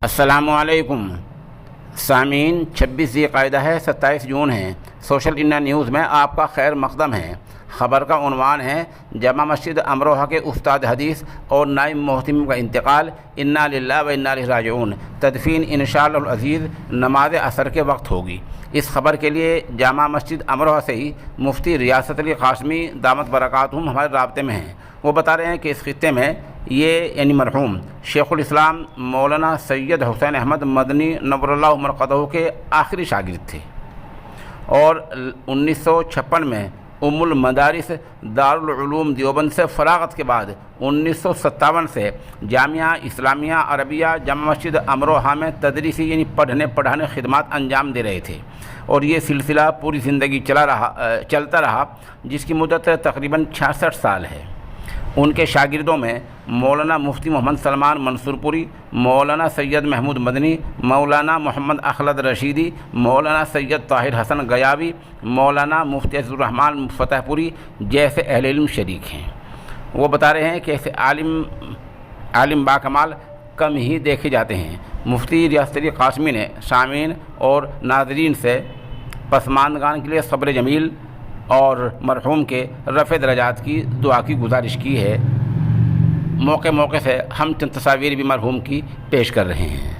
अस्सलामुअलैकुम सामीन 26 ज़िलक़ाइदा है, 27 जून है। सोशल इंडिया न्यूज़ में आपका खैर मक़दम है। ख़बर का उन्वान है जामा मस्जिद अमरोहा के उस्ताद हदीस और नाइब मोहतमिम का इंतकाल। इन्ना लिल्लाहि व इन्ना इलैहि राजिऊन। तदफीन इंशाअल्लाह अज़ीज़ नमाज असर के वक्त होगी। इस खबर के लिए जामा मस्जिद अमरोहा से ही मुफ्ती रियासत अली क़ासमी दामत बरकातुहुम हमारे राब्ते में हैं। वो बता रहे हैं कि इस खित्ते में ये यानी मरहूम शेखुल इस्लाम मौलाना सैयद हुसैन अहमद मदनी नव्वरल्लाहु मरक़दहू के आखिरी शागिर्द थे और 1956 में उम्मुल मदारिस दारुल उलूम देवबंद से फ़राग़त के बाद 1957 से जामिया इस्लामिया अरबिया जामा मस्जिद अमरोहा में तदरीसी यानी पढ़ने पढ़ाने खिदमात अंजाम दे रहे थे और ये सिलसिला पूरी ज़िंदगी चलता रहा जिसकी मुद्दत तकरीबन 66 साल है। उनके शागिर्दों में मौलाना मुफ्ती मोहम्मद सलमान मंसूरपुरी, मौलाना सैयद महमूद मदनी, मौलाना मोहम्मद अखलद रशीदी, मौलाना सैयद ताहिर हसन गयावी, मौलाना मुफ्ती अज़्ज़ुर्रहमान फ़तेहपुरी जैसे अहले इल्म शरीक हैं। वो बता रहे हैं कि ऐसे आलिम बाकमाल कम ही देखे जाते हैं। मुफ्ती रियासत अली क़ासमी ने सामीन और नाज़रीन से पसमानदगान के लिए सब्र जमील और मरहूम के रफ़े दरजात की दुआ की गुजारिश की है। मौके से हम चंद तस्वीर भी मरहूम की पेश कर रहे हैं।